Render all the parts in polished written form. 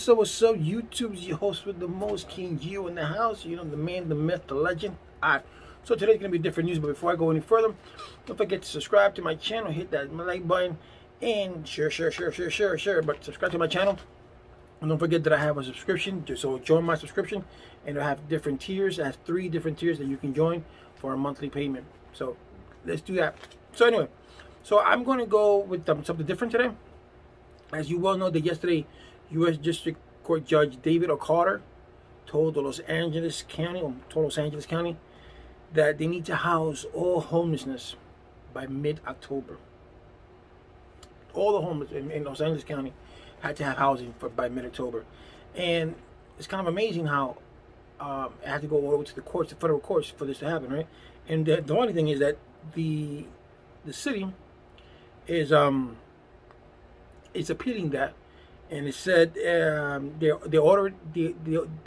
what's up, YouTube's your host with the most, King Gio in the house. You know, the man, the myth, the legend. Alright, so today's going to be different news, but before I go any further, don't forget to subscribe to my channel, hit that like button, and share. But subscribe to my channel, and don't forget that I have a subscription, so join my subscription, and I have different tiers. I have 3 different tiers that you can join for a monthly payment. So let's do that. So anyway, so I'm going to go with something different today. As you well know, that yesterday, U.S. District Court Judge David O'Connor told Los Angeles County that they need to house all homelessness by mid-October. All the homeless in Los Angeles County had to have housing by mid-October, and it's kind of amazing how it had to go all the way to the courts, the federal courts, for this to happen, right? And the only thing is that the city is appealing that, and it said they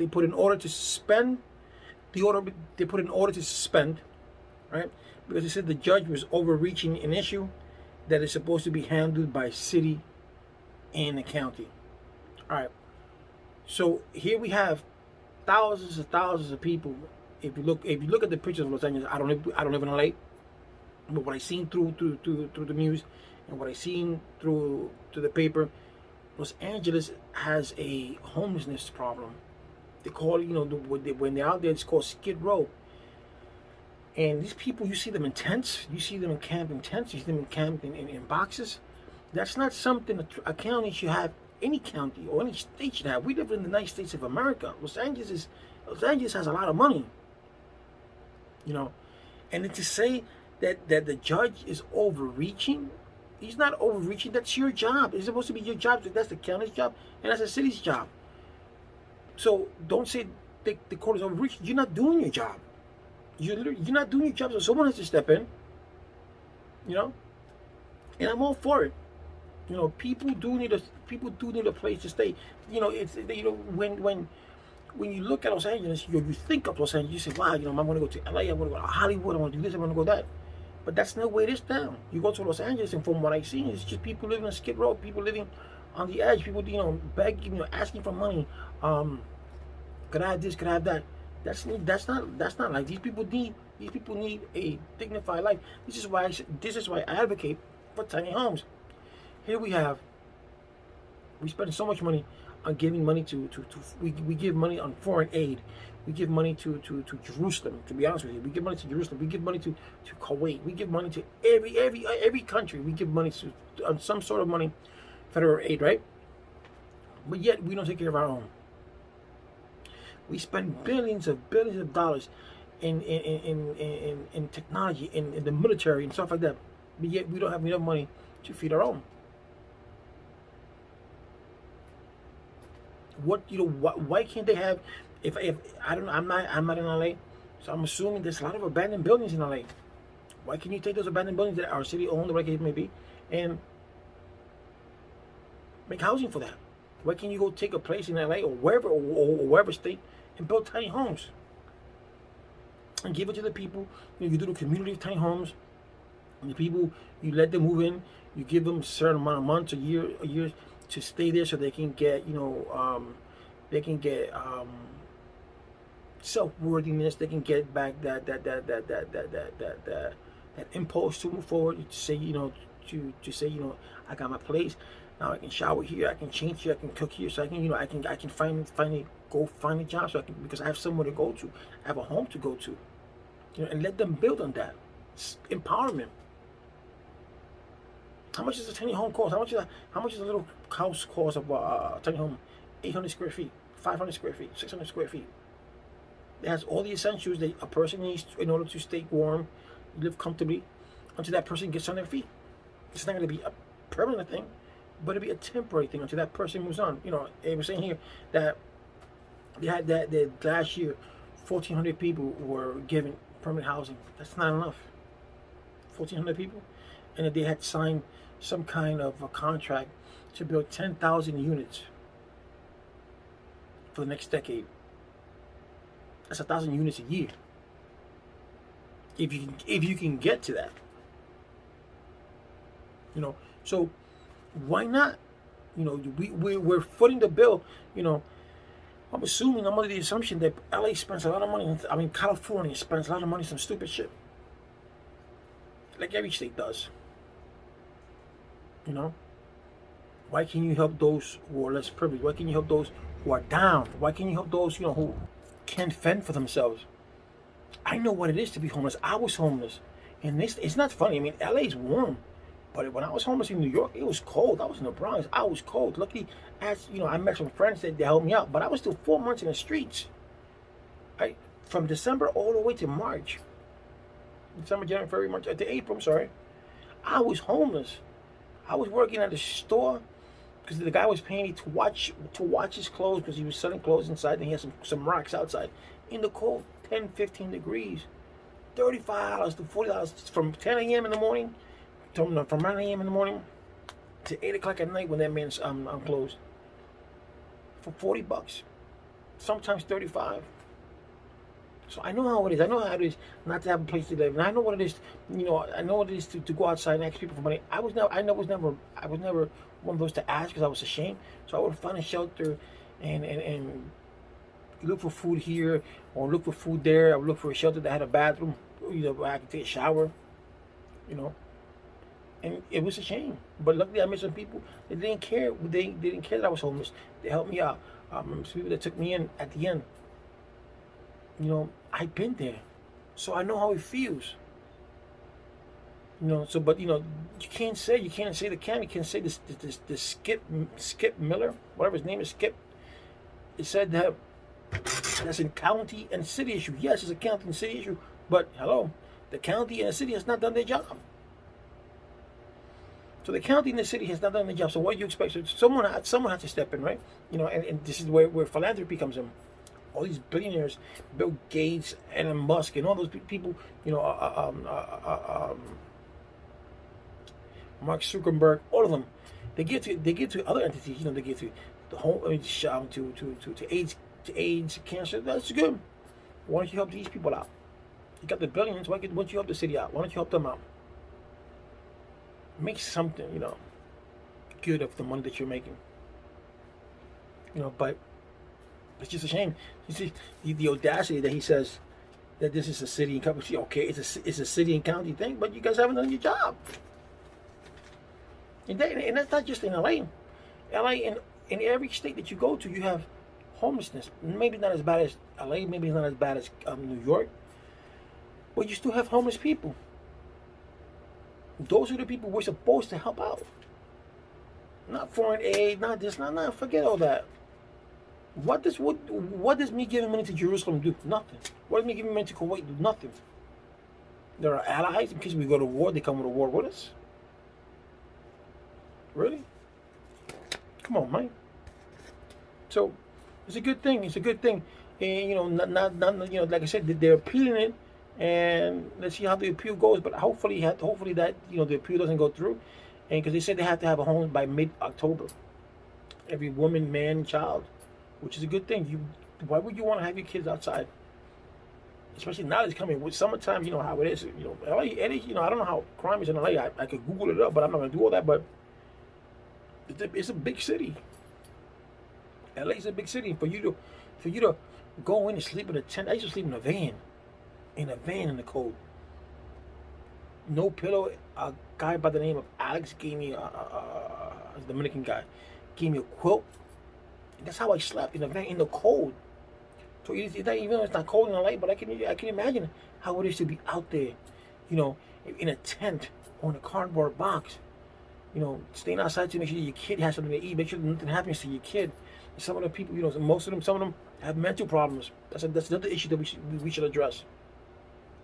put an order to suspend right, because they said the judge was overreaching an issue that is supposed to be handled by city and the county. All right, so here we have thousands of people. If you look at the pictures of Los Angeles, I don't live in LA, but what I seen through the news and what I seen through the paper, Los Angeles has a homelessness problem. They call it, when they're out there, it's called Skid Row. And these people, you see them in tents, you see them in camp in tents, you see them in camp in boxes. That's not something a county should have. Any county or any state should have. We live in the United States of America. Los Angeles has a lot of money, and then to say that the judge is overreaching. He's not overreaching. That's your job. It's supposed to be your job. That's the county's job, and that's the city's job. So don't say the court is overreaching. You're not doing your job. You're not doing your job. So someone has to step in. And I'm all for it. People do need a place to stay. When you look at Los Angeles, you think of Los Angeles. You say, wow, I'm going to go to LA. I'm going to go to Hollywood. I want to do this. I want to go that. But that's not where it is down. You go to Los Angeles, and from what I've seen, it's just people living on Skid Row, people living on the edge, people, begging, asking for money. Could I have this? Could I have that? That's not like these people need a dignified life. This is why I advocate for tiny homes. Here we spend so much money on giving money we give money on foreign aid. We give money to Jerusalem, to be honest with you. We give money to Jerusalem. We give money to Kuwait. We give money to every country. We give money on some sort of money, federal aid, right? But yet we don't take care of our own. We spend billions of dollars in technology, in the military and stuff like that. But yet we don't have enough money to feed our own. Why can't they have? If I don't know, I'm not in LA, so I'm assuming there's a lot of abandoned buildings in LA. Why can't you take those abandoned buildings that are city owned, or whatever it may be, and make housing for that? Why can't you go take a place in LA or wherever state and build tiny homes and give it to the people? You do the community of tiny homes, and the people, you let them move in. You give them a certain amount of months, a year to stay there, so they can get self-worthiness. They can get back that impulse to move forward. To say, to say, I got my place. Now I can shower here. I can change here. I can cook here. So I can, I can finally go find a job. So because I have somewhere to go to. I have a home to go to. And let them build on that. It's empowerment. How much does a tiny home cost? How much is a little house cost of a tiny home? 800 square feet, 500 square feet, 600 square feet. It has all the essentials that a person needs in order to stay warm, live comfortably, until that person gets on their feet. It's not going to be a permanent thing, but it'll be a temporary thing until that person moves on. They were saying here that they had that last year, 1,400 people were given permanent housing. That's not enough. 1,400 people, and that they had signed some kind of a contract to build 10,000 units for the next decade. That's 1,000 units a year. If you can get to that, so why not You know, we're footing the bill. You know, I'm assuming, I'm under the assumption that LA spends a lot of money. I mean, California spends a lot of money on some stupid shit, like every state does. You know, why can you help those who are less privileged? Why can you help those who are down? Why can you help those, you know, who can't fend for themselves? I know what it is to be homeless. I was homeless, and it's not funny. I mean, LA is warm, but when I was homeless in New York, it was cold. I was in the Bronx. I was cold. Luckily, as you know, I met some friends that they helped me out, but I was still 4 months in the streets. From December all the way to March, December, January, February, March, to April. I'm sorry, I was homeless. I was working at a store because the guy was paying me to watch his clothes because he was selling clothes inside, and he had some racks outside in the cold, 10, 15 degrees, $35 to $40 from 10 a.m. in the morning, from 9 a.m. in the morning to 8 o'clock at night when that man's closed, for $40, sometimes 35. So I know how it is. I know how it is not to have a place to live, and I know what it is. You know, I know what it is to go outside and ask people for money. I was never one of those to ask because I was ashamed. So I would find a shelter, and look for food here or look for food there. I would look for a shelter that had a bathroom, you know, where I could take a shower. You know, and it was a shame. But luckily, I met some people that didn't care. They didn't care that I was homeless. They helped me out. Some people that took me in at the end. You know, I've been there, so I know how it feels. You know, so but you know, you can't say the county. You can't say this Skip Miller, whatever his name is, Skip. It said that that's a county and city issue. Yes, it's a county and city issue, but hello, the county and the city has not done their job. So the county and the city has not done their job. So what do you expect? So someone has to step in, right? You know, and this is where philanthropy comes in. All these billionaires, Bill Gates, Elon Musk, and all those people, you know, Mark Zuckerberg, all of them, they give to other entities. You know, they give to the home, to AIDS, cancer. That's good. Why don't you help these people out? You got the billions. Why don't you help the city out? Why don't you help them out? Make something, you know, good of the money that you're making. You know, but it's just a shame. You see the audacity that he says that this is a city and county. Okay, it's a city and county thing, but you guys haven't done your job. And that's not just in LA. LA, in every state that you go to, you have homelessness. Maybe not as bad as LA. Maybe not as bad as New York. But you still have homeless people. Those are the people we're supposed to help out. Not foreign aid. Not this. Not. Forget all that. What does me giving money to Jerusalem do? Nothing. What does me giving money to Kuwait do? Nothing. There are allies in case we go to war. They come to war with us. Really? Come on, man. So it's a good thing. It's a good thing. And you know, not you know, like I said, they're appealing it, and let's see how the appeal goes. But hopefully that, you know, the appeal doesn't go through, and because they said they have to have a home by mid-October. Every woman, man, child. Which is a good thing. Why would you want to have your kids outside? Especially now it's coming with summertime. You know how it is. You know, LA, you know, I don't know how crime is in LA. I could Google it up, but I'm not gonna do all that. But it's a big city. LA is a big city. For you to go in and sleep in a tent. I used to sleep in a van in the cold. No pillow. A guy by the name of Alex gave me a Dominican guy gave me a quilt. That's how I slept in a van in the cold. So even though it's not cold in LA, but I can imagine how it is to be out there, you know, in a tent or in a cardboard box, you know, staying outside to make sure your kid has something to eat, make sure nothing happens to your kid. Some of the people, you know, some of them have mental problems. That's another issue that we should address,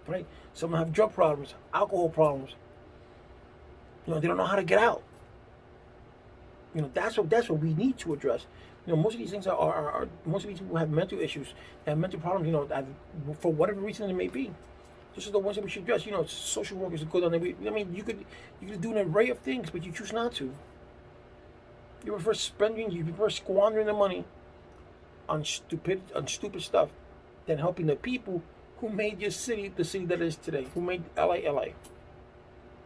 right? Some have drug problems, alcohol problems. You know, they don't know how to get out. You know, that's what we need to address. You know, most of these things are most of these people have mental issues, they have mental problems. You know, for whatever reason it may be. Those are the ones that we should address. You know, social workers go down there. I mean, you could do an array of things, but you choose not to. You prefer squandering the money on stupid stuff than helping the people who made your city the city that it is today, who made LA.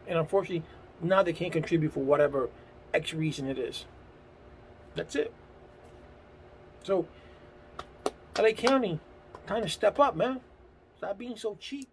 And unfortunately, now they can't contribute for whatever X reason it is. That's it. So, LA County, time to step up, man. Stop being so cheap.